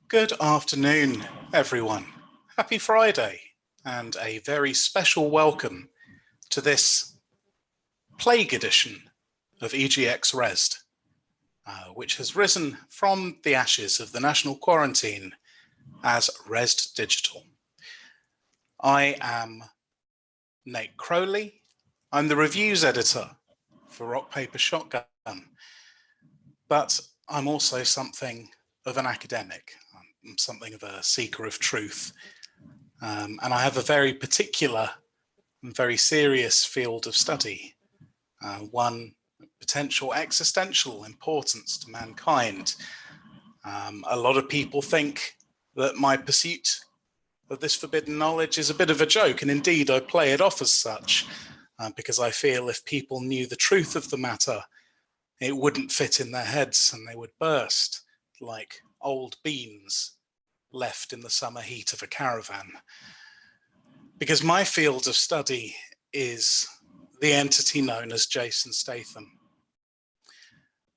Good afternoon, everyone. Happy Friday, and a very special welcome to this Plague edition of EGX Resd, which has risen from the ashes of the national quarantine as Resd Digital. I am Nate Crowley. I'm the reviews editor for Rock Paper Shotgun, but I'm also something of an academic. I'm something of a seeker of truth. And I have a very particular and very serious field of study, one potential existential importance to mankind. A lot of people think that my pursuit of this forbidden knowledge is a bit of a joke, and indeed I play it off as such, because I feel if people knew the truth of the matter, it wouldn't fit in their heads and they would burst like old beans left in the summer heat of a caravan. Because my field of study is the entity known as Jason Statham.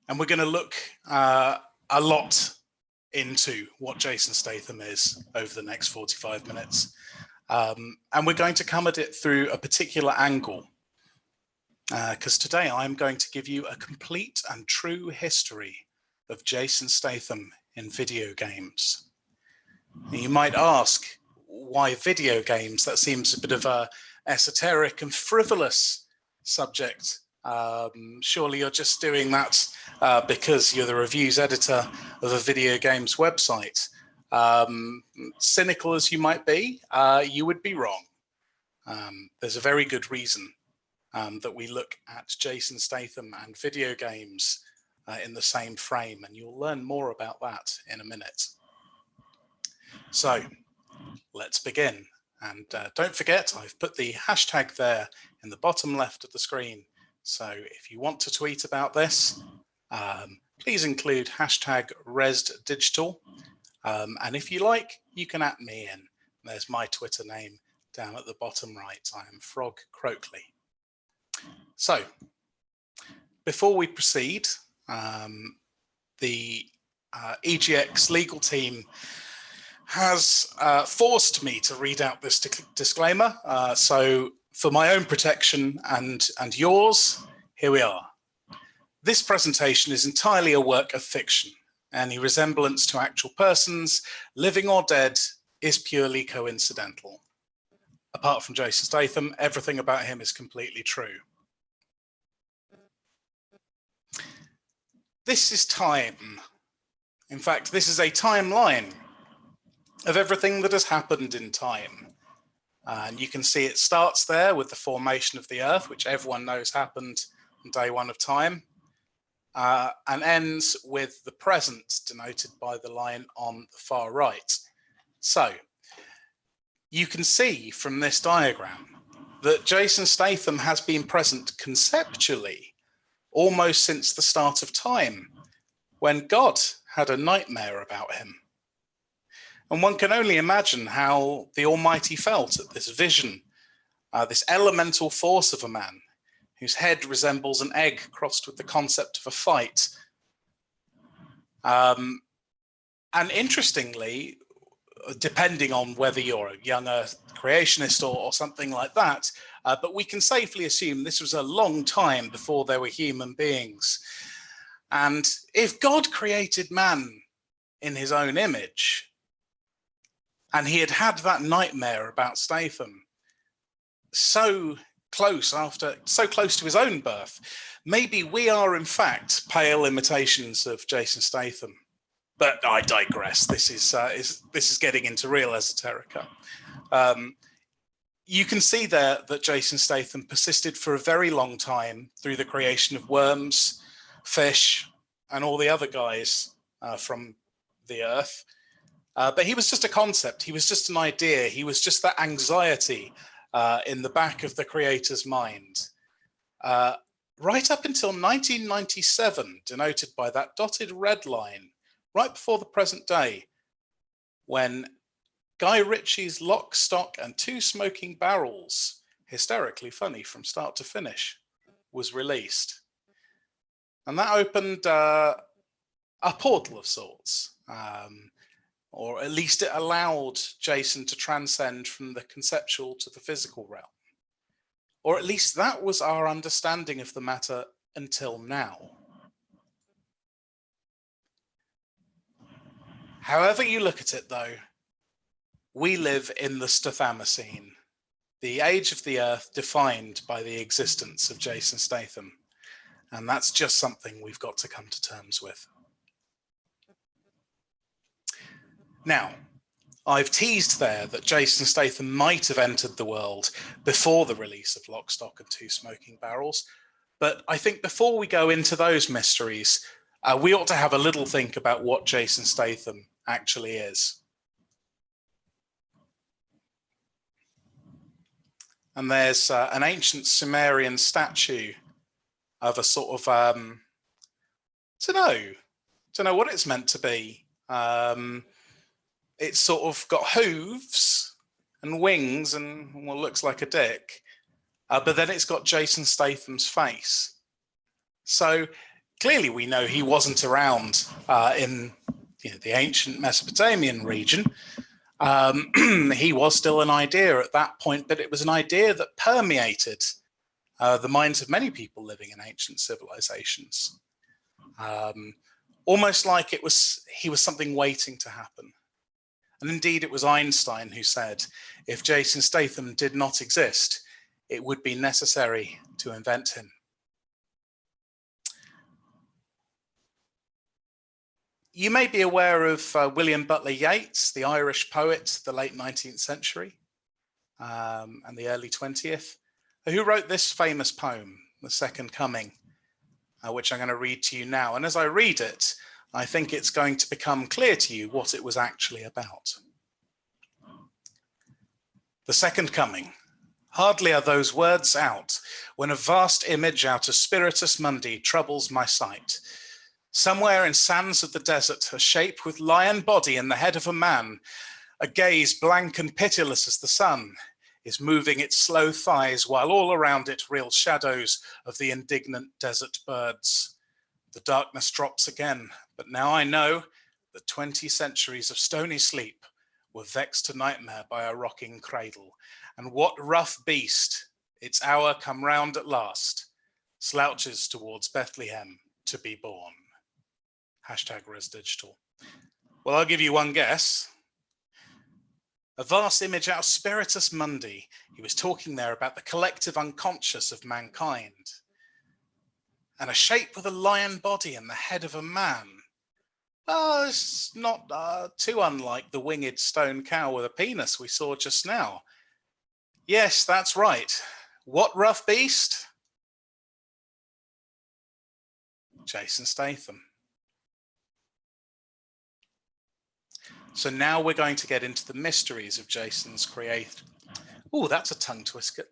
And we're going to look a lot into what Jason Statham is over the next 45 minutes. And we're going to come at it through a particular angle. Because today I'm going to give you a complete and true history of Jason Statham in video games. You might ask, why video games? That seems a bit of a esoteric and frivolous subject. Surely you're just doing that because you're the reviews editor of a video games website. Cynical as you might be, you would be wrong. There's a very good reason that we look at Jason Statham and video games in the same frame, and you'll learn more about that in a minute. So let's begin. And don't forget, I've put the hashtag there in the bottom left of the screen. So if you want to tweet about this, please include hashtag ResdDigital. And if you like, you can @ me in. There's my Twitter name down at the bottom right. I am Frog Croakley. So before we proceed, the EGX legal team has forced me to read out this disclaimer. So for my own protection and yours, here we are. This presentation is entirely a work of fiction. Any resemblance to actual persons, living or dead, is purely coincidental. Apart from Jason Statham, everything about him is completely true. This is time. In fact, this is a timeline of everything that has happened in time. And you can see it starts there with the formation of the Earth, which everyone knows happened on day 1 of time, and ends with the present, denoted by the line on the far right. So you can see from this diagram that Jason Statham has been present conceptually almost since the start of time, when God had a nightmare about him. And one can only imagine how the Almighty felt at this vision, this elemental force of a man whose head resembles an egg crossed with the concept of a fight. And interestingly, depending on whether you're a young Earth creationist or something like that, but we can safely assume this was a long time before there were human beings. And if God created man in his own image, and he had had that nightmare about Statham so close to his own birth, maybe we are in fact pale imitations of Jason Statham. But I digress. This is getting into real esoterica. You can see there that Jason Statham persisted for a very long time through the creation of worms, fish, and all the other guys from the Earth. But he was just a concept. He was just an idea. He was just that anxiety in the back of the creator's mind. Right up until 1997, denoted by that dotted red line, right before the present day, when Guy Ritchie's Lock, Stock and Two Smoking Barrels, hysterically funny from start to finish, was released. And that opened a portal of sorts. or at least it allowed Jason to transcend from the conceptual to the physical realm. Or at least that was our understanding of the matter until now. However you look at it, though, we live in the Stathamocene, the age of the Earth defined by the existence of Jason Statham. And that's just something we've got to come to terms with. Now, I've teased there that Jason Statham might have entered the world before the release of Lock, Stock and Two Smoking Barrels. But I think before we go into those mysteries, we ought to have a little think about what Jason Statham actually is. And there's an ancient Sumerian statue of a sort of, don't know what it's meant to be. It's sort of got hooves and wings and what looks like a dick, but then it's got Jason Statham's face. So clearly we know he wasn't around in the ancient Mesopotamian region. He was still an idea at that point, but it was an idea that permeated the minds of many people living in ancient civilizations. Almost like he was something waiting to happen. And indeed, it was Einstein who said, if Jason Statham did not exist, it would be necessary to invent him. You may be aware of William Butler Yeats, the Irish poet, the late 19th century and the early 20th, who wrote this famous poem, The Second Coming, which I'm going to read to you now. And as I read it, I think it's going to become clear to you what it was actually about. The Second Coming. Hardly are those words out when a vast image out of Spiritus Mundi troubles my sight. Somewhere in sands of the desert, a shape with lion body and the head of a man, a gaze blank and pitiless as the sun, is moving its slow thighs while all around it reel shadows of the indignant desert birds. The darkness drops again, but now I know that 20 centuries of stony sleep were vexed to nightmare by a rocking cradle. And what rough beast, its hour come round at last, slouches towards Bethlehem to be born. #ResDigital. Well, I'll give you one guess. A vast image out of Spiritus Mundi. He was talking there about the collective unconscious of mankind. And a shape with a lion body and the head of a man. It's not too unlike the winged stone cow with a penis we saw just now. Yes, that's right. What rough beast? Jason Statham. So now we're going to get into the mysteries of Jason's creation. Oh, that's a tongue twister.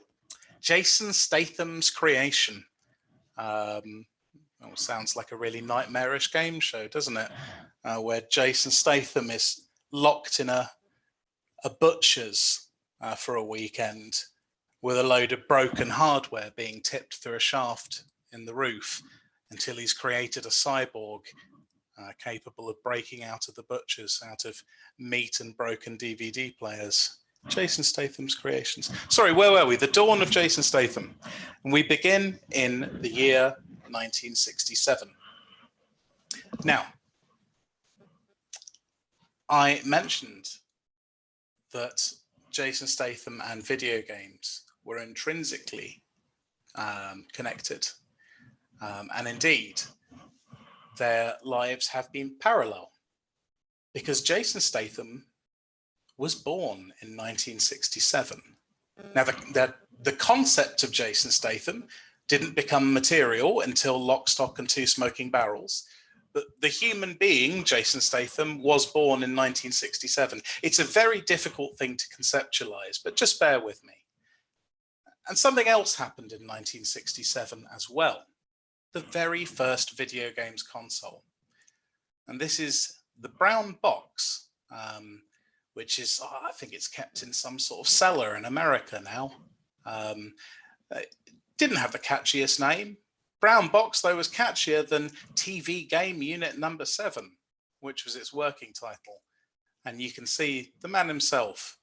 Jason Statham's creation. Sounds like a really nightmarish game show, doesn't it? Where Jason Statham is locked in a butcher's for a weekend with a load of broken hardware being tipped through a shaft in the roof until he's created a cyborg capable of breaking out of the butchers, out of meat and broken DVD players. Jason Statham's creations. Sorry, where were we? The dawn of Jason Statham. And we begin in the year 1967. Now, I mentioned that Jason Statham and video games were intrinsically connected. And indeed, their lives have been parallel because Jason Statham was born in 1967. Now, the concept of Jason Statham didn't become material until Lock, Stock and Two Smoking Barrels. But the human being, Jason Statham, was born in 1967. It's a very difficult thing to conceptualize, but just bear with me. And something else happened in 1967 as well. The very first video games console. And this is the brown box, which is, I think it's kept in some sort of cellar in America now. It didn't have the catchiest name. Brown box, though, was catchier than TV Game Unit Number 7, which was its working title. And you can see the man himself,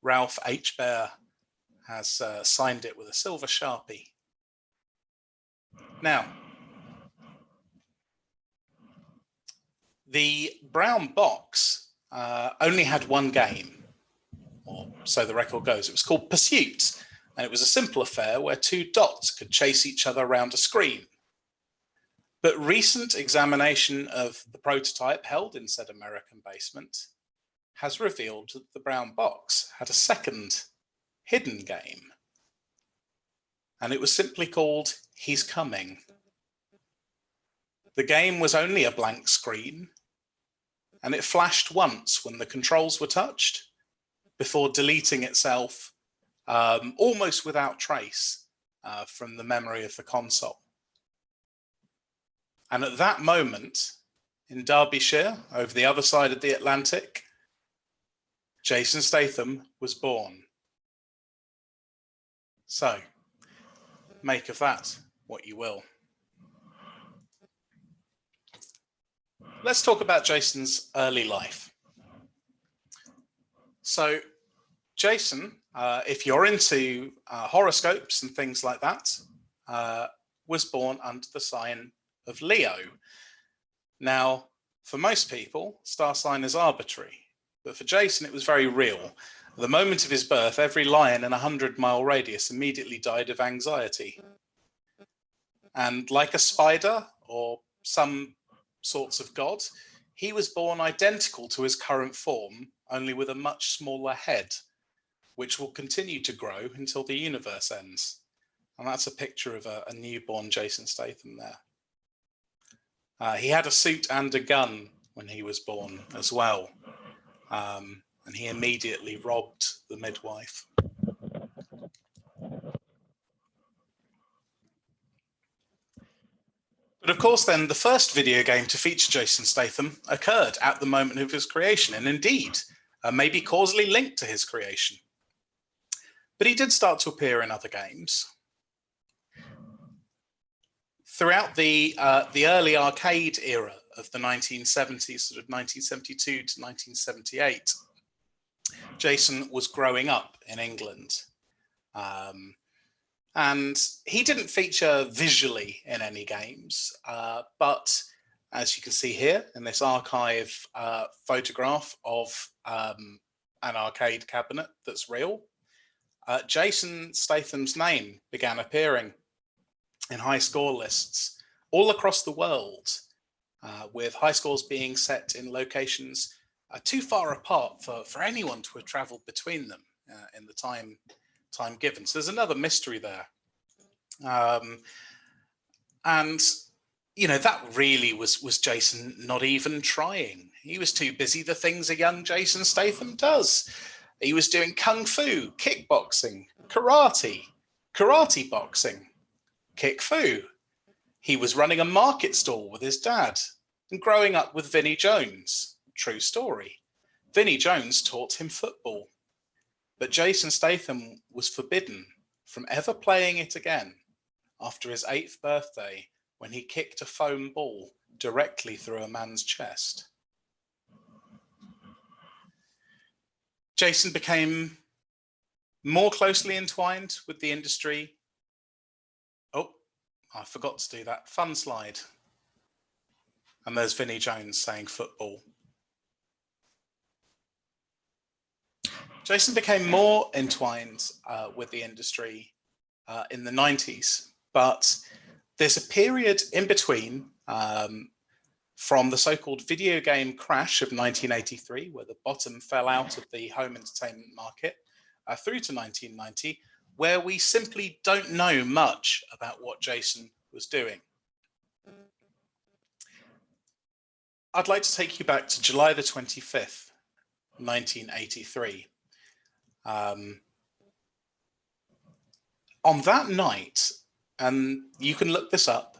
Ralph H. Baer, has signed it with a silver Sharpie. Now, the brown box only had one game, or so the record goes. It was called Pursuit, and it was a simple affair where two dots could chase each other around a screen. But recent examination of the prototype held in said American basement has revealed that the brown box had a second hidden game. And it was simply called He's Coming. The game was only a blank screen, and it flashed once when the controls were touched before deleting itself almost without trace from the memory of the console. And at that moment, in Derbyshire, over the other side of the Atlantic, Jason Statham was born. So, make of that what you will. Let's talk about Jason's early life. So, Jason, if you're into horoscopes and things like that, was born under the sign of Leo. Now, for most people, star sign is arbitrary, but for Jason, it was very real. At the moment of his birth, every lion in a 100-mile radius immediately died of anxiety. And like a spider or some sorts of god, he was born identical to his current form, only with a much smaller head, which will continue to grow until the universe ends. And that's a picture of a newborn Jason Statham there. He had a suit and a gun when he was born as well. And he immediately robbed the midwife. But of course then, the first video game to feature Jason Statham occurred at the moment of his creation, and indeed, may be causally linked to his creation. But he did start to appear in other games. Throughout the early arcade era of the 1970s, sort of 1972 to 1978, Jason was growing up in England. And he didn't feature visually in any games, but as you can see here in this archive photograph of an arcade cabinet that's real, Jason Statham's name began appearing in high score lists all across the world, with high scores being set in locations too far apart for anyone to have traveled between them in the time given. So there's another mystery there. And, you know, that really was Jason not even trying. He was too busy the things a young Jason Statham does. He was doing kung fu, kickboxing, karate boxing, kick fu. He was running a market stall with his dad and growing up with Vinnie Jones. True story. Vinnie Jones taught him football. But Jason Statham was forbidden from ever playing it again after his 8th birthday, when he kicked a foam ball directly through a man's chest. Jason became more closely entwined with the industry. Oh, I forgot to do that. Fun slide. And there's Vinnie Jones saying football. Jason became more entwined with the industry in the 90s, but there's a period in between from the so-called video game crash of 1983, where the bottom fell out of the home entertainment market, through to 1990, where we simply don't know much about what Jason was doing. I'd like to take you back to July the 25th, 1983. On that night, and you can look this up,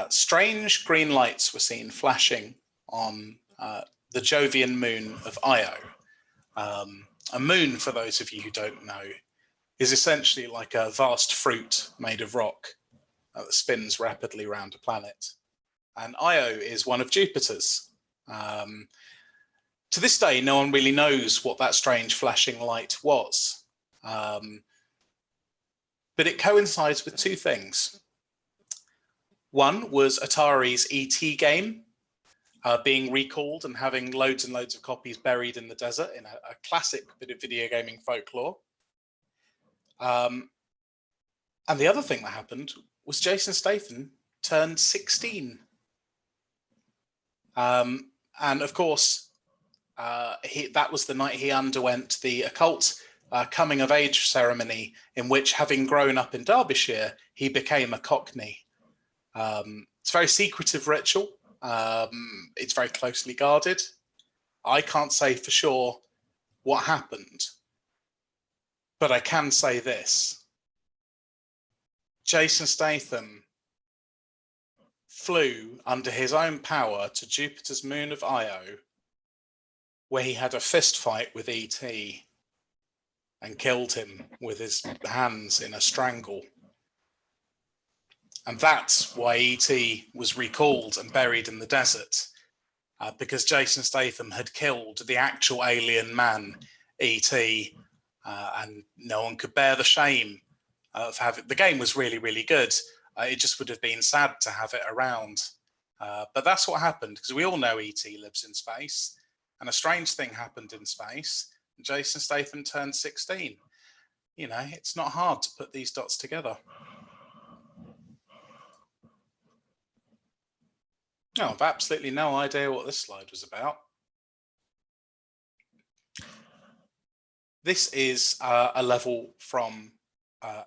strange green lights were seen flashing on the Jovian moon of Io. A moon, for those of you who don't know, is essentially like a vast fruit made of rock that spins rapidly around a planet. And Io is one of Jupiter's. To this day, no one really knows what that strange flashing light was. But it coincides with two things. One was Atari's ET game being recalled and having loads and loads of copies buried in the desert in a classic bit of video gaming folklore. And the other thing that happened was Jason Statham turned 16. And of course, that was the night he underwent the occult coming of age ceremony, in which, having grown up in Derbyshire, he became a cockney. It's a very secretive ritual. It's very closely guarded. I can't say for sure what happened, but I can say this. Jason Statham flew under his own power to Jupiter's moon of Io, where he had a fist fight with E.T. and killed him with his hands in a strangle. And that's why E.T. was recalled and buried in the desert, because Jason Statham had killed the actual alien man, E.T., and no one could bear the shame of having. The game was really, really good. It just would have been sad to have it around. But that's what happened, because we all know E.T. lives in space, and a strange thing happened in space. Jason Statham turned 16. You know, it's not hard to put these dots together. No, I've absolutely no idea what this slide was about. This is a level from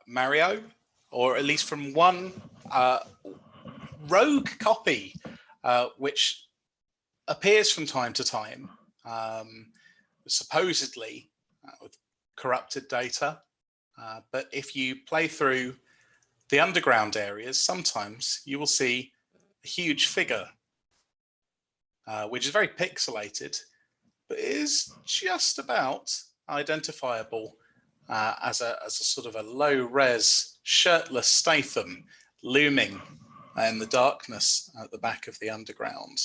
Mario, or at least from one rogue copy, which appears from time to time, supposedly with corrupted data. But if you play through the underground areas, sometimes you will see a huge figure, which is very pixelated, but is just about identifiable as a sort of a low-res, shirtless Statham looming in the darkness at the back of the underground.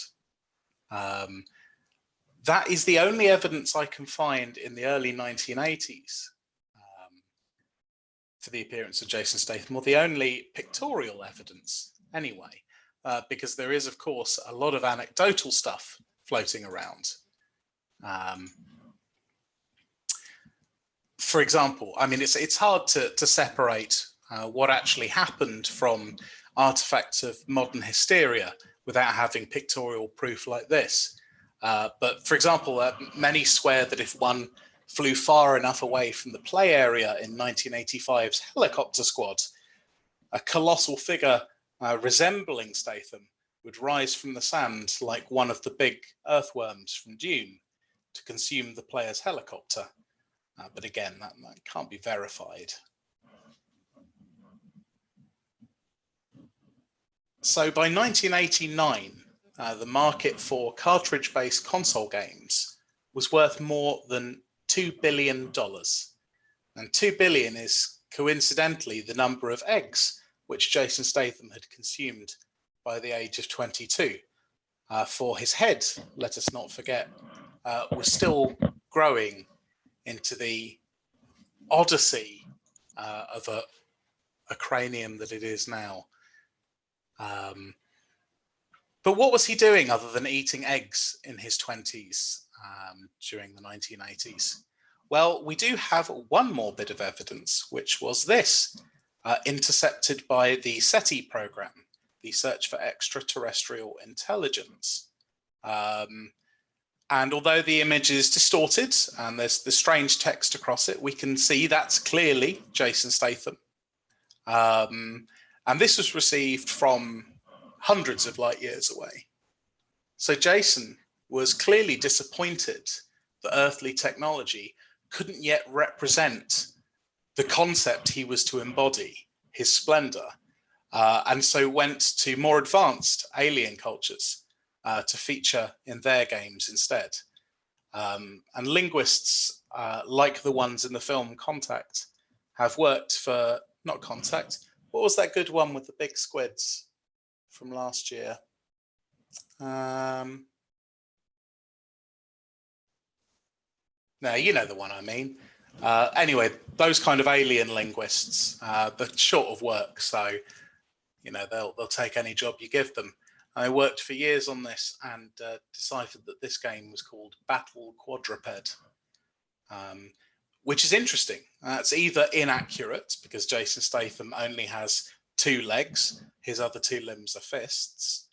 That is the only evidence I can find in the early 1980s for the appearance of Jason Statham, or the only pictorial evidence anyway, because there is, of course, a lot of anecdotal stuff floating around. For example, I mean, it's hard to separate what actually happened from artifacts of modern hysteria without having pictorial proof like this. But for example, many swear that if one flew far enough away from the play area in 1985's Helicopter Squad, a colossal figure resembling Statham would rise from the sand like one of the big earthworms from Dune to consume the player's helicopter. But again, that can't be verified. So by 1989, the market for cartridge-based console games was worth more than $2 billion. And 2 billion is coincidentally the number of eggs which Jason Statham had consumed by the age of 22. For his head, let us not forget, was still growing into the odyssey of a cranium that it is now. But what was he doing other than eating eggs in his 20s during the 1980s? Well, we do have one more bit of evidence, which was this, intercepted by the SETI program, the Search for Extraterrestrial Intelligence. And although the image is distorted and there's the strange text across it, we can see that's clearly Jason Statham. And this was received from hundreds of light years away. So Jason was clearly disappointed that earthly technology couldn't yet represent the concept he was to embody, his splendor, and so went to more advanced alien cultures to feature in their games instead. And linguists like the ones in the film Contact have worked for, not Contact, what was that good one with the big squids from last year? No, you know the one I mean. Anyway, those kind of alien linguists, they're short of work, so you know they'll take any job you give them. I worked for years on this and deciphered that this game was called Battle Quadruped, which is interesting. It's either inaccurate because Jason Statham only has 2 legs, his other 2 limbs are fists,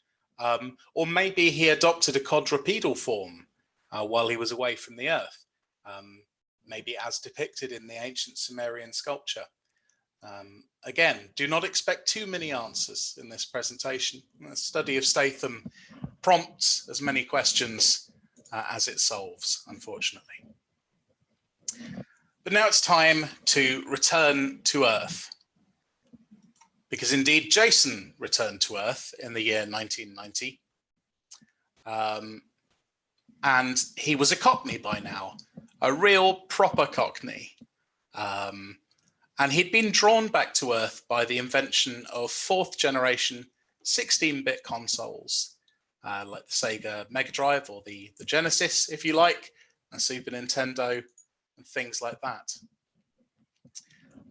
or maybe he adopted a quadrupedal form while he was away from the Earth, maybe as depicted in the ancient Sumerian sculpture. Again, do not expect too many answers in this presentation. The study of Statham prompts as many questions as it solves, unfortunately. But now it's time to return to Earth, because indeed Jason returned to Earth in the year 1990, and he was a cockney by now, a real proper cockney. And he'd been drawn back to Earth by the invention of 4th generation 16-bit consoles, like the Sega Mega Drive or the Genesis, if you like, and Super Nintendo, and things like that.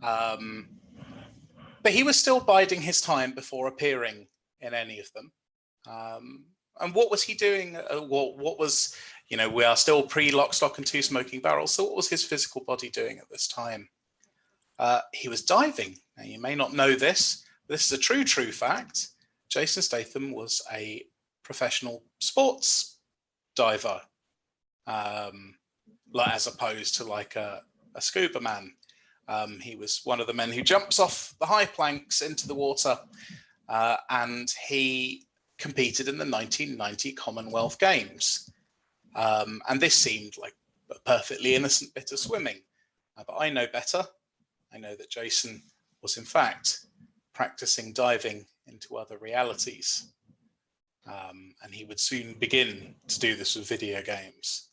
But he was still biding his time before appearing in any of them. And what was he doing? What was, you know, we are still pre-Lock, Stock and 2 Smoking Barrels, so what was his physical body doing at this time? He was diving. Now, you may not know this. This is a true fact. Jason Statham was a professional sports diver, as opposed to like a scuba man. He was one of the men who jumps off the high planks into the water, and he competed in the 1990 Commonwealth Games. And this seemed like a perfectly innocent bit of swimming, but I know better. I know that Jason was in fact practicing diving into other realities, and he would soon begin to do this with video games.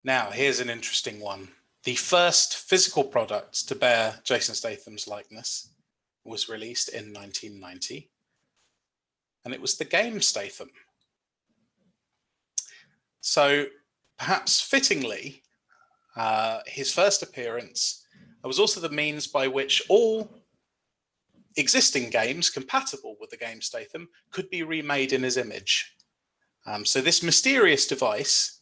Now, here's an interesting one. The first physical product to bear Jason Statham's likeness was released in 1990, and it was the game Statham. So perhaps fittingly, his first appearance was also the means by which all existing games compatible with the game Statham could be remade in his image. So this mysterious device,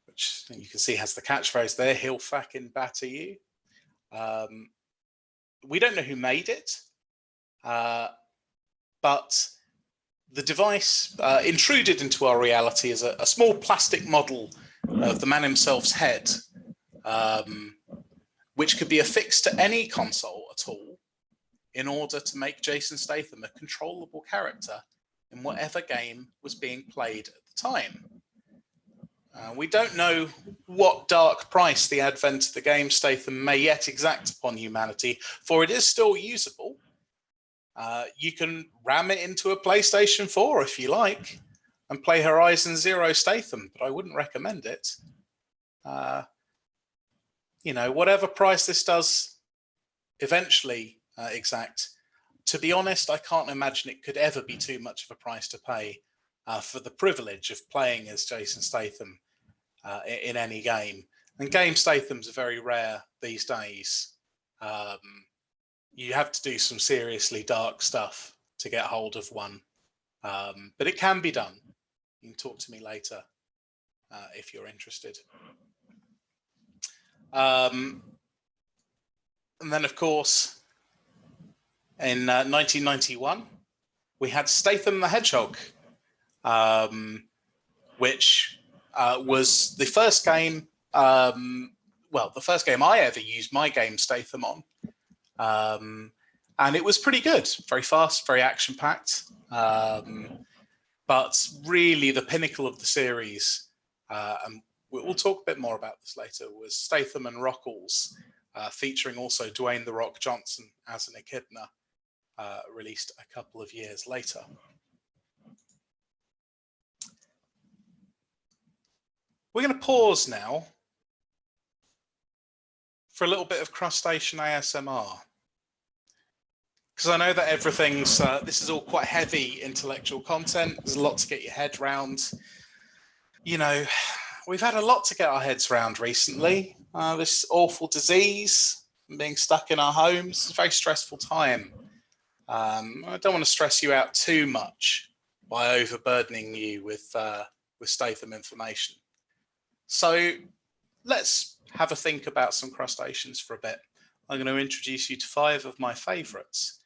which you can see has the catchphrase there, "He'll fucking batter you." We don't know who made it, but the device intruded into our reality as a small plastic model of the man himself's head, which could be affixed to any console at all in order to make Jason Statham a controllable character in whatever game was being played at the time. We don't know what dark price the advent of the game Statham may yet exact upon humanity, for it is still usable. You can ram it into a PlayStation 4 if you like and play Horizon Zero Statham, but I wouldn't recommend it. You know, whatever price this does eventually exact, to be honest, I can't imagine it could ever be too much of a price to pay for the privilege of playing as Jason Statham in any game. And game Stathams are very rare these days. You have to do some seriously dark stuff to get hold of one, but it can be done. You can talk to me later if you're interested. And then, of course, in 1991, we had Statham the Hedgehog, which was the first game, well, the first game I ever used my game Statham on. And it was pretty good, very fast, very action-packed. But really the pinnacle of the series, and we'll talk a bit more about this later, was Statham and Rockles, featuring also Dwayne "The Rock" Johnson as an echidna, released a couple of years later. We're going to pause now for a little bit of crustacean ASMR, because I know that everything's, this is all quite heavy intellectual content. There's a lot to get your head round. You know, we've had a lot to get our heads around recently. This awful disease, being stuck in our homes, it's a very stressful time. I don't want to stress you out too much by overburdening you with Statham information. So let's have a think about some crustaceans for a bit. I'm going to introduce you to 5 of my favourites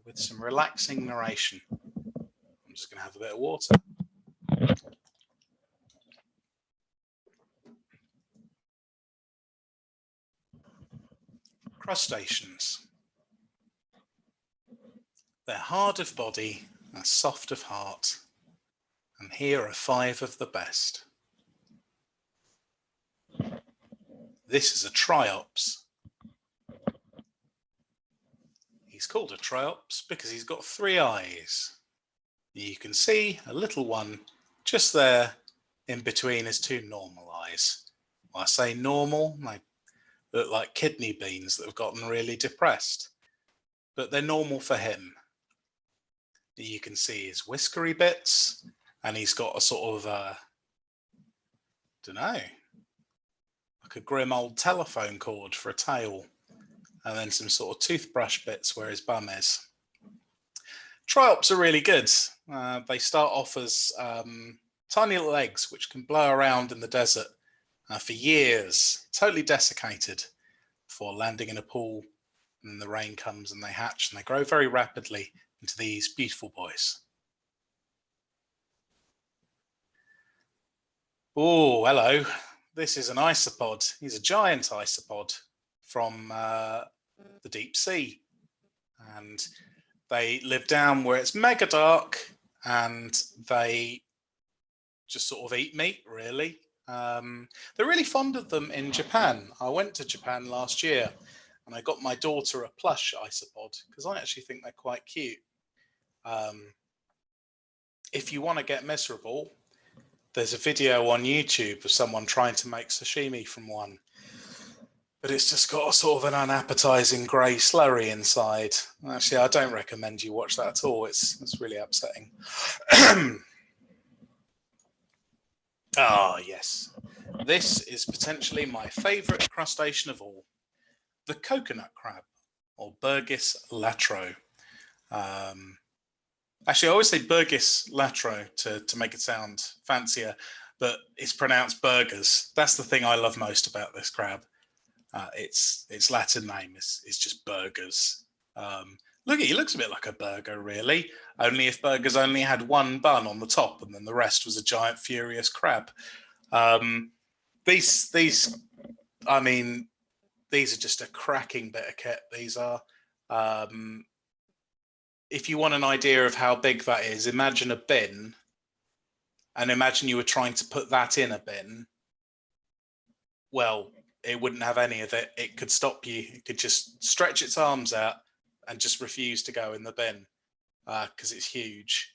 with some relaxing narration. I'm just going to have a bit of water. Crustaceans. They're hard of body and soft of heart, and here are 5 of the best. This is a triops. He's called a triops because he's got 3 eyes. You can see a little one just there in between his 2 normal eyes. When I say normal, they look like kidney beans that have gotten really depressed, but they're normal for him. You can see his whiskery bits, and he's got a sort of, don't know, like a grim old telephone cord for a tail, and then some sort of toothbrush bits where his bum is. Triops are really good. They start off as tiny little eggs which can blow around in the desert for years, totally desiccated, before landing in a pool, and then the rain comes and they hatch and they grow very rapidly into these beautiful boys. Oh, hello. This is an isopod. He's a giant isopod from the deep sea. And they live down where it's mega dark, and they just sort of eat meat, really. They're really fond of them in Japan. I went to Japan last year and I got my daughter a plush isopod because I actually think they're quite cute. If you want to get miserable, there's a video on YouTube of someone trying to make sashimi from one, but it's just got a sort of an unappetizing grey slurry inside. Actually, I don't recommend you watch that at all. It's really upsetting. Ah, yes. This is potentially my favourite crustacean of all, the coconut crab, or Burgess latro. Actually, I always say Burgess latro to make it sound fancier, but it's pronounced burgers. That's the thing I love most about this crab. Its Latin name is just burgers. Look, he looks a bit like a burger, really. Only if burgers only had 1 bun on the top, and then the rest was a giant furious crab. These, I mean, these are just a cracking bit of kit. These are. If you want an idea of how big that is, imagine a bin, and imagine you were trying to put that in a bin. Well, it wouldn't have any of it. It could stop you. It could just stretch its arms out and just refuse to go in the bin because it's huge.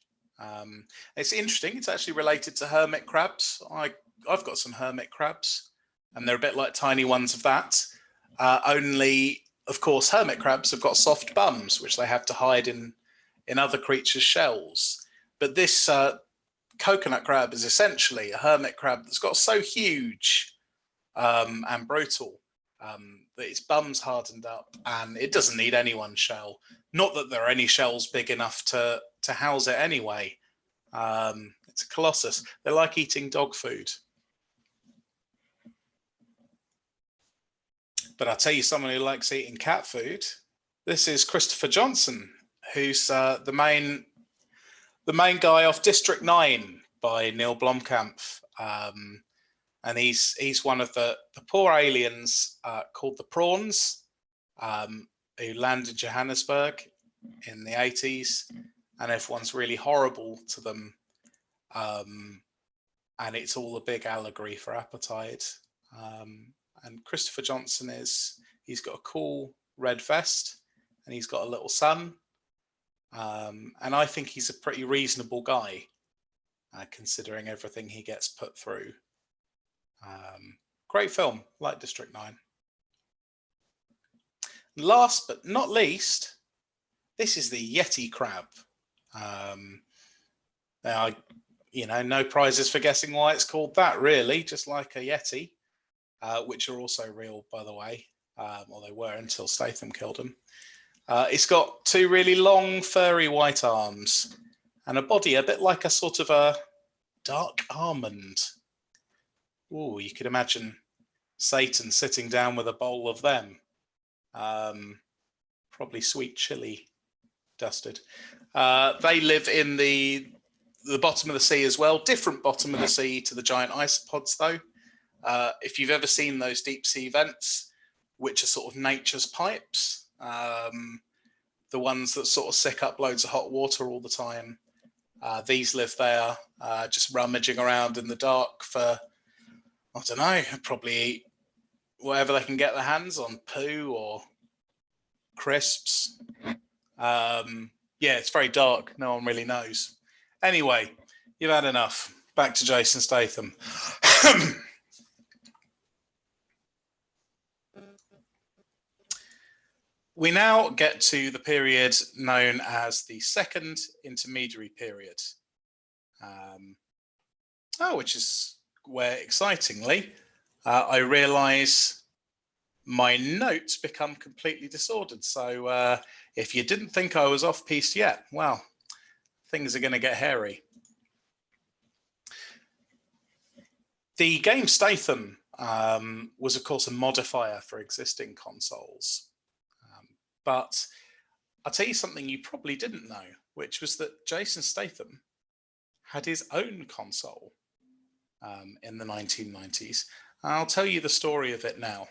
It's interesting. It's actually related to hermit crabs. I've got some hermit crabs, and they're a bit like tiny ones of that. Only, of course, hermit crabs have got soft bums, which they have to hide in other creatures' shells. But this coconut crab is essentially a hermit crab that's got so huge and brutal that its bum's hardened up, and it doesn't need anyone's shell. Not that there are any shells big enough to house it anyway. It's a colossus. They like eating dog food. But I'll tell you someone who likes eating cat food. This is Christopher Johnson, who's the main guy off District 9 by Neil Blomkamp. And he's one of the poor aliens called the prawns, who land in Johannesburg in the 80s, and everyone's really horrible to them. And it's all a big allegory for apartheid. And Christopher Johnson he's got a cool red vest, and he's got a little son. And I think he's a pretty reasonable guy, considering everything he gets put through. Great film, like District 9. Last but not least, this is the Yeti crab. Now, You know, no prizes for guessing why it's called that, really, just like a Yeti, which are also real, by the way, or they were until Statham killed them. It's got two really long, furry white arms and a body a bit like a sort of a dark almond. Oh, you could imagine Satan sitting down with a bowl of them. Probably sweet chili dusted. They live in the bottom of the sea as well. Different bottom of the sea to the giant isopods, though. If you've ever seen those deep sea vents, which are sort of nature's pipes, the ones that sort of sick up loads of hot water all the time, these live there, just rummaging around in the dark for, I don't know, probably eat whatever they can get their hands on, poo or crisps. Yeah, it's very dark. No one really knows. Anyway, you've had enough. Back to Jason Statham. We now get to the period known as the second intermediary period. Which is where, excitingly, I realise my notes become completely disordered. So if you didn't think I was off-piste yet, well, things are going to get hairy. The game Statham was, of course, a modifier for existing consoles. But I'll tell you something you probably didn't know, which was that Jason Statham had his own console in the 1990s. I'll tell you the story of it now.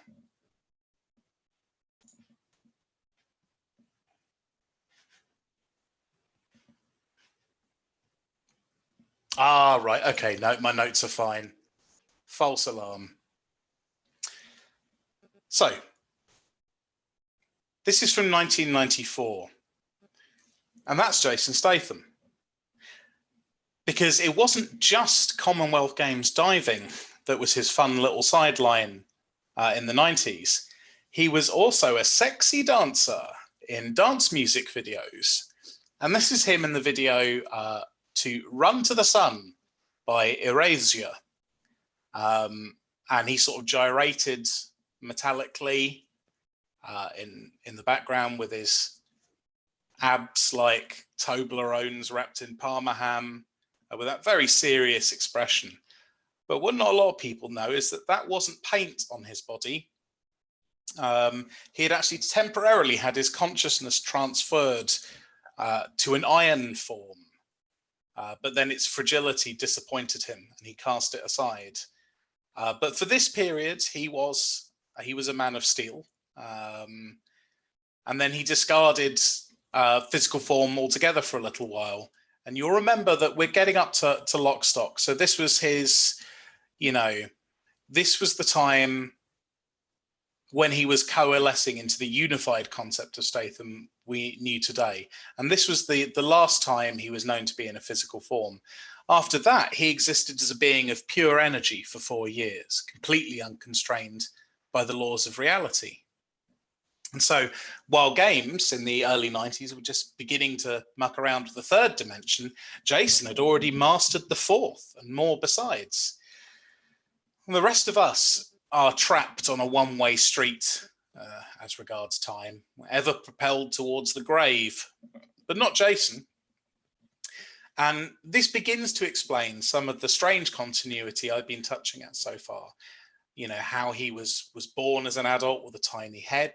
Ah, right. Okay. No, my notes are fine. False alarm. So, this is from 1994. And that's Jason Statham. Because it wasn't just Commonwealth Games diving that was his fun little sideline in the 90s. He was also a sexy dancer in dance music videos. And this is him in the video to Run to the Sun by Erasure. And he sort of gyrated metallically in the background with his abs like Toblerones wrapped in Parma ham, with that very serious expression. But what not a lot of people know is that that wasn't paint on his body. He had actually temporarily had his consciousness transferred to an iron form, but then its fragility disappointed him and he cast it aside. But for this period, he was a man of steel. And then he discarded physical form altogether for a little while. And you'll remember that we're getting up to lock stock. So this was his, you know, this was the time when he was coalescing into the unified concept of Statham we knew today. And this was the last time he was known to be in a physical form. After that, he existed as a being of pure energy for 4 years, completely unconstrained by the laws of reality. And so while games in the early 90s were just beginning to muck around with the third dimension, Jason had already mastered the fourth and more besides. And the rest of us are trapped on a one-way street as regards time, ever propelled towards the grave, but not Jason. And this begins to explain some of the strange continuity I've been touching at so far. You know, how he was born as an adult with a tiny head,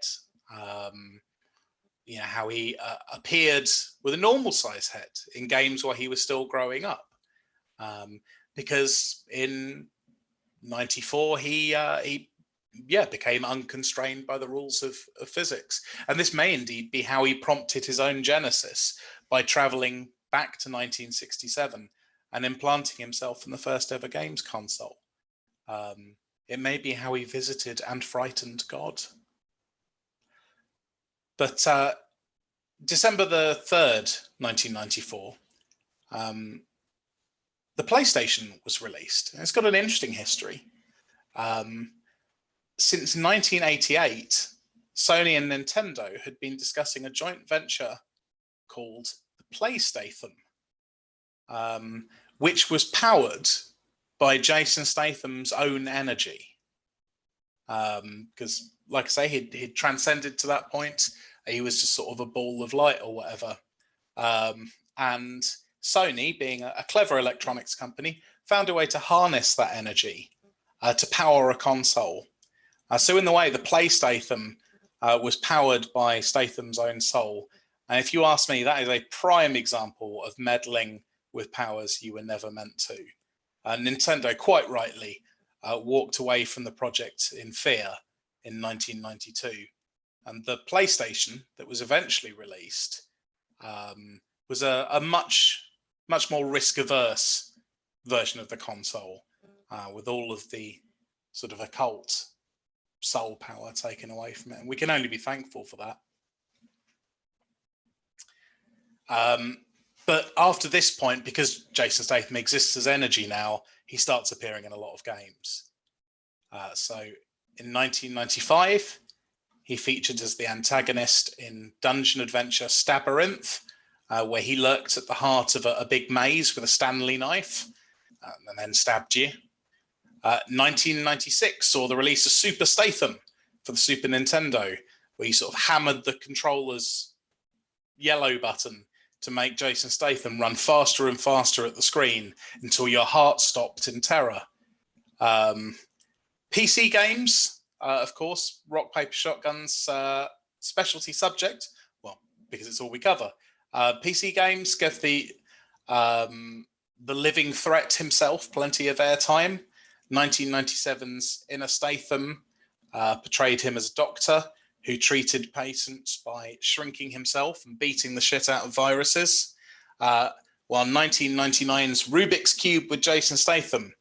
you know, how he appeared with a normal size head in games while he was still growing up. Because in 94, he became unconstrained by the rules of physics. And this may indeed be how he prompted his own genesis by traveling back to 1967 and implanting himself in the first ever games console. It may be how he visited and frightened God. But December the 3rd, 1994, the PlayStation was released. It's got an interesting history. Since 1988, Sony and Nintendo had been discussing a joint venture called the PlayStation, which was powered by Jason Statham's own energy. Because, like I say, he'd transcended to that point. He was just sort of a ball of light or whatever. And Sony, being a clever electronics company, found a way to harness that energy to power a console. So in the way, the PlayStation was powered by Statham's own soul. And if you ask me, that is a prime example of meddling with powers you were never meant to. Nintendo, quite rightly, walked away from the project in fear in 1992. And the PlayStation that was eventually released was a much more risk-averse version of the console, with all of the sort of occult soul power taken away from it. And we can only be thankful for that. But after this point, because Jason Statham exists as energy now, he starts appearing in a lot of games. So in 1995, he featured as the antagonist in dungeon adventure Stabyrinth, where he lurked at the heart of a big maze with a Stanley knife and then stabbed you. 1996 saw the release of Super Statham for the Super Nintendo, where you sort of hammered the controller's yellow button to make Jason Statham run faster and faster at the screen until your heart stopped in terror. PC games, of course, Rock, Paper, Shotgun's specialty subject, well, because it's all we cover. PC games give the living threat himself plenty of airtime. 1997's Inner Statham portrayed him as a doctor who treated patients by shrinking himself and beating the shit out of viruses, while 1999's Rubik's Cube with Jason Statham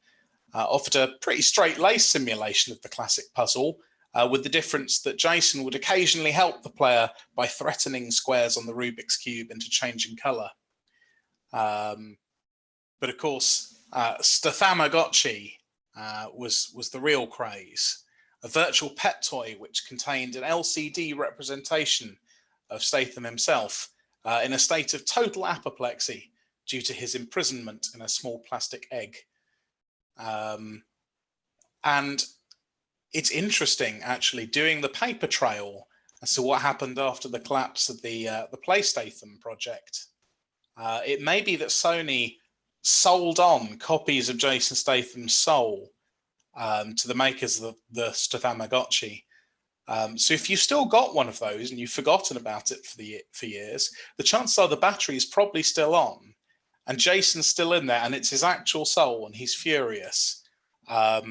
offered a pretty straight-laced simulation of the classic puzzle, with the difference that Jason would occasionally help the player by threatening squares on the Rubik's Cube into changing colour. But of course, Stathamagotchi was the real craze, a virtual pet toy which contained an LCD representation of Statham himself in a state of total apoplexy due to his imprisonment in a small plastic egg. And it's interesting, actually, doing the paper trail as to what happened after the collapse of the PlayStation project. It may be that Sony sold on copies of Jason Statham's soul to the makers of the Stathamagotchi. So if you've still got one of those and you've forgotten about it for years, the chances are the battery is probably still on and Jason's still in there and it's his actual soul and he's furious. I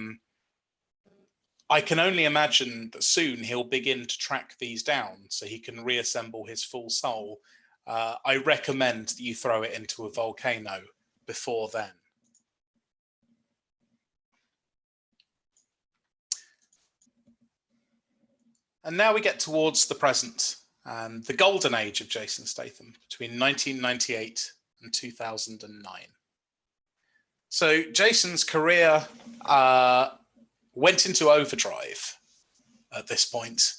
can only imagine that soon he'll begin to track these down so he can reassemble his full soul. I recommend that you throw it into a volcano before then. And now we get towards the present and the golden age of Jason Statham between 1998 and 2009. So Jason's career went into overdrive at this point.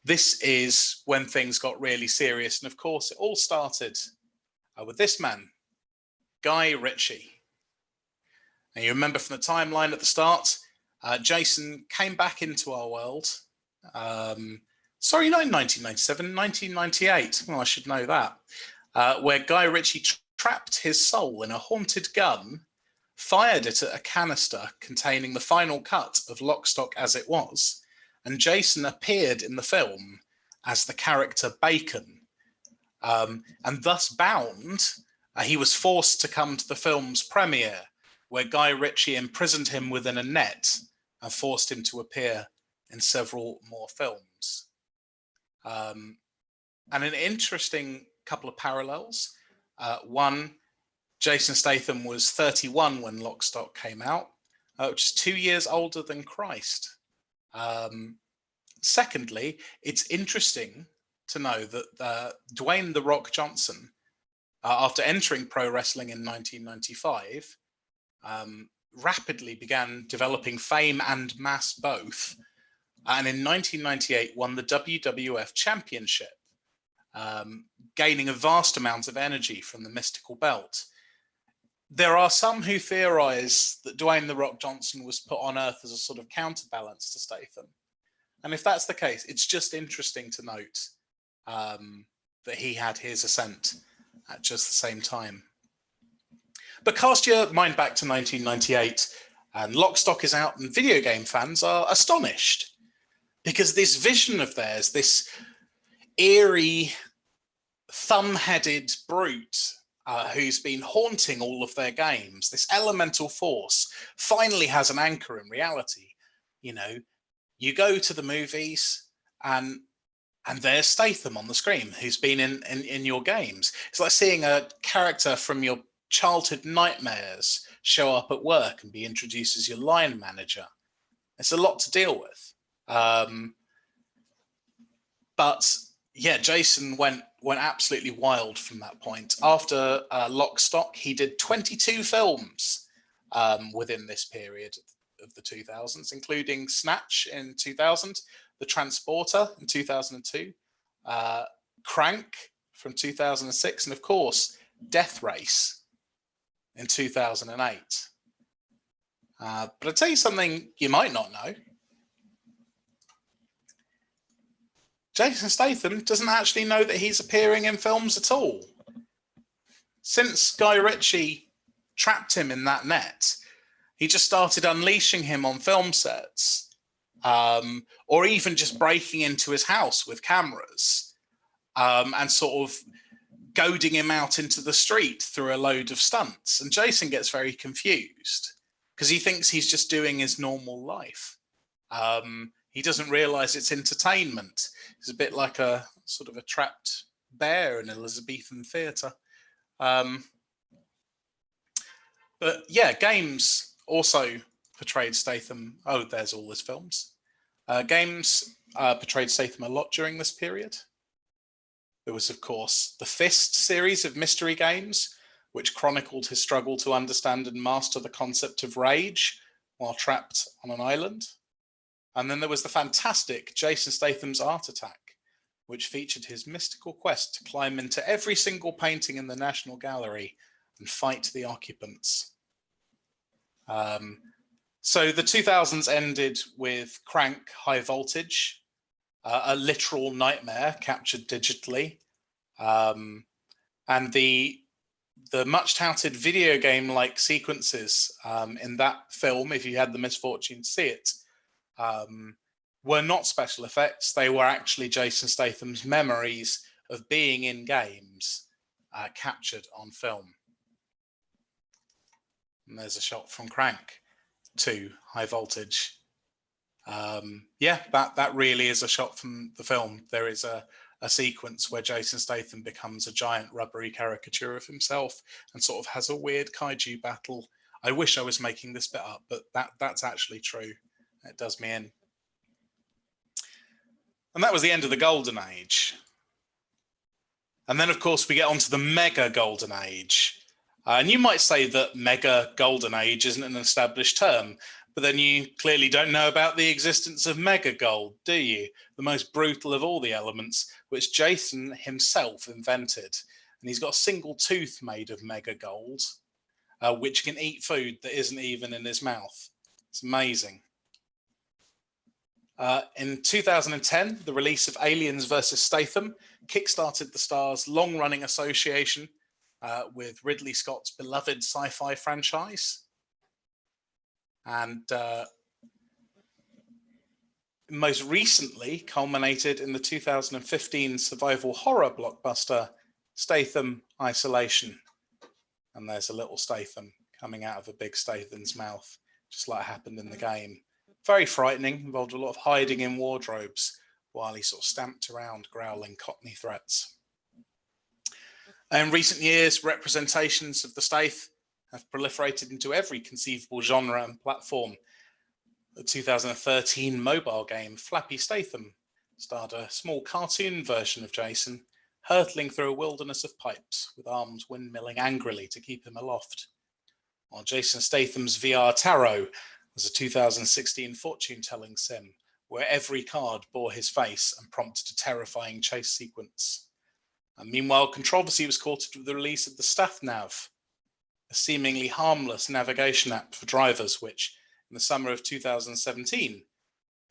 This is when things got really serious. And of course, it all started with this man, Guy Ritchie. And you remember from the timeline at the start, Jason came back into our world. Sorry, not in 1997, 1998. Well, I should know that. Where Guy Ritchie trapped his soul in a haunted gun, fired it at a canister containing the final cut of Lock, Stock, As It Was, and Jason appeared in the film as the character Bacon. And thus bound, he was forced to come to the film's premiere, where Guy Ritchie imprisoned him within a net and forced him to appear in several more films. And an interesting couple of parallels. One, Jason Statham was 31 when Lock, Stock came out, which is 2 years older than Christ. Secondly, it's interesting to know that Dwayne "The Rock" Johnson, after entering pro wrestling in 1995, rapidly began developing fame and mass both, and in 1998 won the WWF Championship, gaining a vast amount of energy from the mystical belt. there are some who theorize that Dwayne "The Rock" Johnson was put on Earth as a sort of counterbalance to Statham. And if that's the case, it's just interesting to note that he had his ascent at just the same time. But cast your mind back to 1998, and Lock, Stock is out, and video game fans are astonished because this vision of theirs, this eerie, thumb-headed brute who's been haunting all of their games, this elemental force, finally has an anchor in reality. You know, you go to the movies and there's Statham on the screen, who's been in your games. It's like seeing a character from your childhood nightmares show up at work and be introduced as your line manager. It's a lot to deal with. But yeah, Jason went absolutely wild from that point. After Lock, Stock, he did 22 films within this period of the 2000s, including Snatch in 2000, The Transporter in 2002, Crank from 2006, and of course, Death Race in 2008. But I'll tell you something you might not know. Jason Statham doesn't actually know that he's appearing in films at all. Since Guy Ritchie trapped him in that net, he just started unleashing him on film sets, or even just breaking into his house with cameras and sort of goading him out into the street through a load of stunts. And Jason gets very confused because he thinks he's just doing his normal life. He doesn't realize it's entertainment. It's a bit like a sort of a trapped bear in Elizabethan theatre. But yeah, games also portrayed Statham. Oh, there's all his films. Games portrayed Statham a lot during this period. There was, of course, the Fist series of mystery games, which chronicled his struggle to understand and master the concept of rage while trapped on an island. And then there was the fantastic Jason Statham's Art Attack, which featured his mystical quest to climb into every single painting in the National Gallery and fight the occupants. So the 2000s ended with Crank High Voltage, a literal nightmare captured digitally. And the much touted video game-like sequences in that film, if you had the misfortune to see it, were not special effects. They were actually Jason Statham's memories of being in games captured on film. And there's a shot from Crank to High Voltage. Yeah, that really is a shot from the film. There is a sequence where Jason Statham becomes a giant rubbery caricature of himself and sort of has a weird kaiju battle. I wish I was making this bit up, but that's actually true. It does me in. And that was the end of the Golden Age. And then, of course, we get onto the Mega Golden Age. And you might say that Mega Golden Age isn't an established term, but then you clearly don't know about the existence of Mega Gold, do you? The most brutal of all the elements, which Jason himself invented. And he's got a single tooth made of Mega Gold, which can eat food that isn't even in his mouth. It's amazing. In 2010, the release of Aliens vs. Statham kickstarted the star's long-running association with Ridley Scott's beloved sci-fi franchise. And most recently culminated in the 2015 survival horror blockbuster, Statham Isolation. And there's a little Statham coming out of a big Statham's mouth, just like happened in the game. Very frightening, involved a lot of hiding in wardrobes while he sort of stamped around growling cockney threats. In recent years, representations of the Stath have proliferated into every conceivable genre and platform. The 2013 mobile game Flappy Statham starred a small cartoon version of Jason hurtling through a wilderness of pipes with arms windmilling angrily to keep him aloft. While Jason Statham's VR Tarot was a 2016 fortune-telling sim where every card bore his face and prompted a terrifying chase sequence. And meanwhile, controversy was courted with the release of the StathNav, a seemingly harmless navigation app for drivers, which in the summer of 2017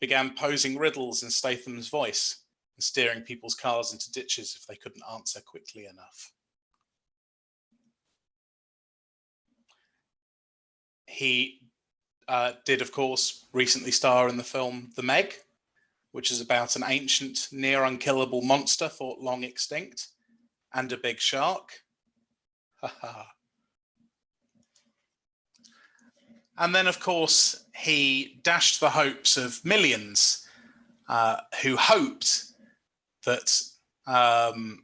began posing riddles in Statham's voice and steering people's cars into ditches if they couldn't answer quickly enough. He did, of course, recently star in the film The Meg, which is about an ancient, near unkillable monster thought long extinct, and a big shark. And then, of course, he dashed the hopes of millions who hoped that Dwayne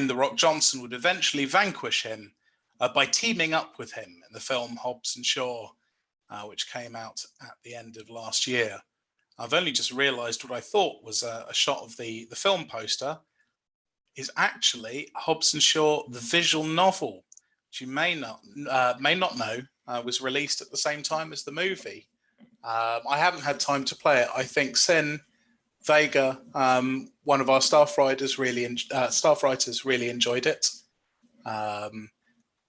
"The Rock" Johnson would eventually vanquish him by teaming up with him in the film Hobbs and Shaw, which came out at the end of last year. I've only just realised what I thought was a shot of the film poster is actually Hobbs and Shaw, the visual novel, which you may not know, was released at the same time as the movie. I haven't had time to play it. I think Sin Vega, one of our staff writers, really enjoyed it.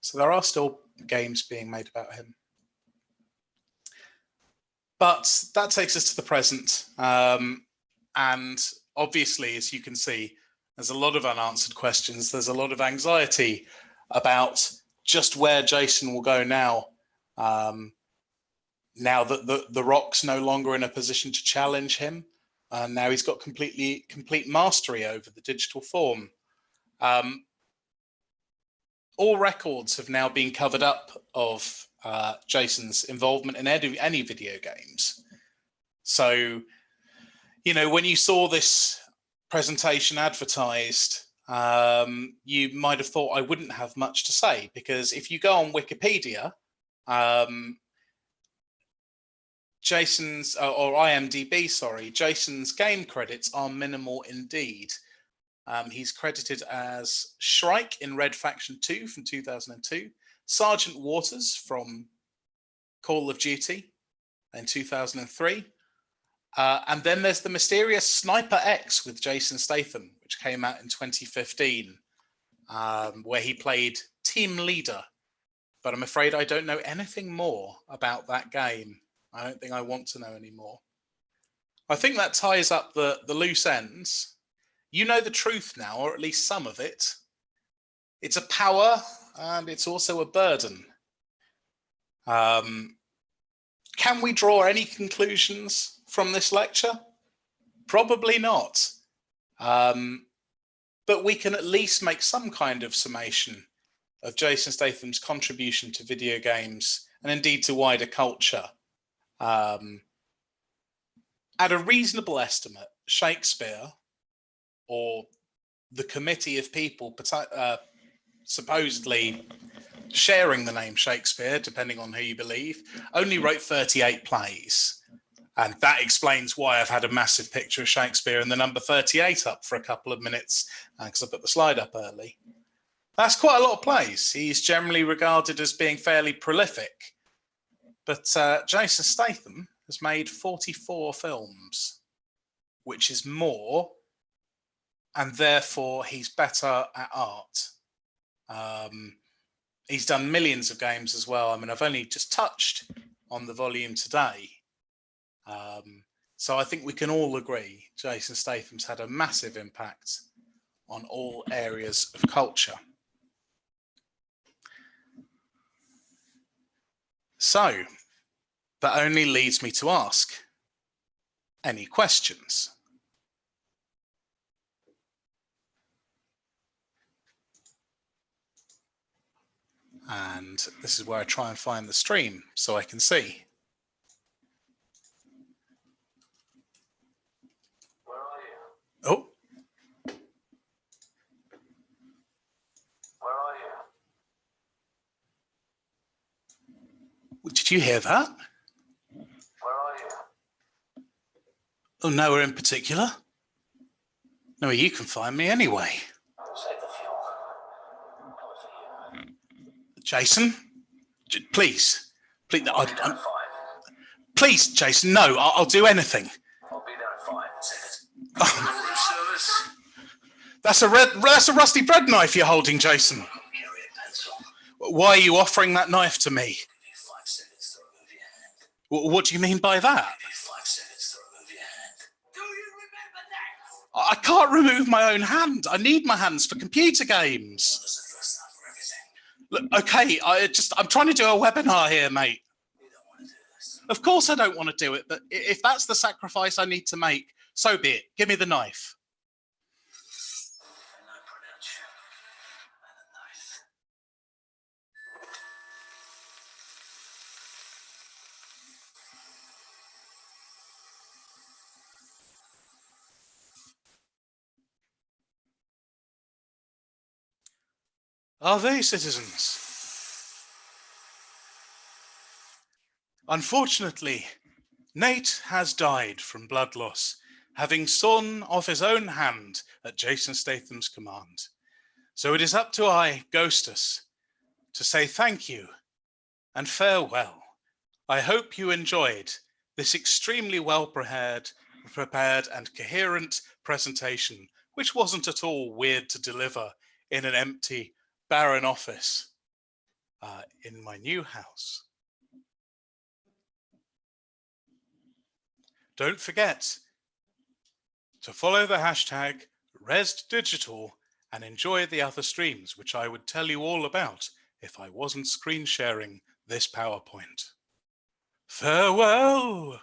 So there are still games being made about him. But that takes us to the present. And obviously, as you can see, there's a lot of unanswered questions. There's a lot of anxiety about just where Jason will go now. Now that the Rock's no longer in a position to challenge him. Now he's got complete mastery over the digital form. All records have now been covered up of Jason's involvement in any video games. So, you know, when you saw this presentation advertised, you might have thought I wouldn't have much to say, because if you go on Wikipedia, Jason's, or IMDb, sorry, Jason's game credits are minimal indeed. He's credited as Shrike in Red Faction 2 from 2002, Sergeant Waters from Call of Duty in 2003, and then there's the mysterious Sniper X with Jason Statham, which came out in 2015, where he played team leader. But I'm afraid I don't know anything more about that game. I don't think I want to know anymore. I think that ties up the loose ends. You know the truth now, or at least some of it. It's a power, and it's also a burden. Can we draw any conclusions from this lecture? Probably not. But we can at least make some kind of summation of Jason Statham's contribution to video games, and indeed to wider culture. At a reasonable estimate, Shakespeare, or the committee of people supposedly sharing the name Shakespeare, depending on who you believe, only wrote 38 plays. And that explains why I've had a massive picture of Shakespeare and the number 38 up for a couple of minutes, because I put the slide up early. That's quite a lot of plays. He's generally regarded as being fairly prolific. But Jason Statham has made 44 films, which is more, and therefore he's better at art. He's done millions of games as well. I mean, I've only just touched on the volume today. So I think we can all agree Jason Statham's had a massive impact on all areas of culture. So that only leads me to ask, any questions? And this is where I try and find the stream so I can see. Where are you? Oh. Where are you? Did you hear that? Where are you? Oh, nowhere in particular. No, you can find me anyway. Save the fuel. Coming for you. Jason, please, I'll be there at 5. please, Jason, no, I'll do anything. I'll be there at 5. That's it. Oh, Room service. that's a rusty bread knife you're holding, Jason. Carry a pencil. Why are you offering that knife to me? Give you 5 seconds to remove your hand. What do you mean by that? Give you 5 seconds to remove your hand. Do you remember that? I can't remove my own hand. I need my hands for computer games. There's a first time for everything. Look, okay, I'm trying to do a webinar here, mate. You don't want to do this. Of course I don't want to do it, but if that's the sacrifice I need to make, so be it. Give me the knife. And no pronounce and a knife. Are they, citizens? Unfortunately, Nate has died from blood loss, having sawn off his own hand at Jason Statham's command. So it is up to I, Ghostus, to say thank you and farewell. I hope you enjoyed this extremely well prepared and coherent presentation, which wasn't at all weird to deliver in an empty, barren office in my new house. Don't forget to follow the hashtag ResDigital and enjoy the other streams, which I would tell you all about if I wasn't screen sharing this PowerPoint. Farewell!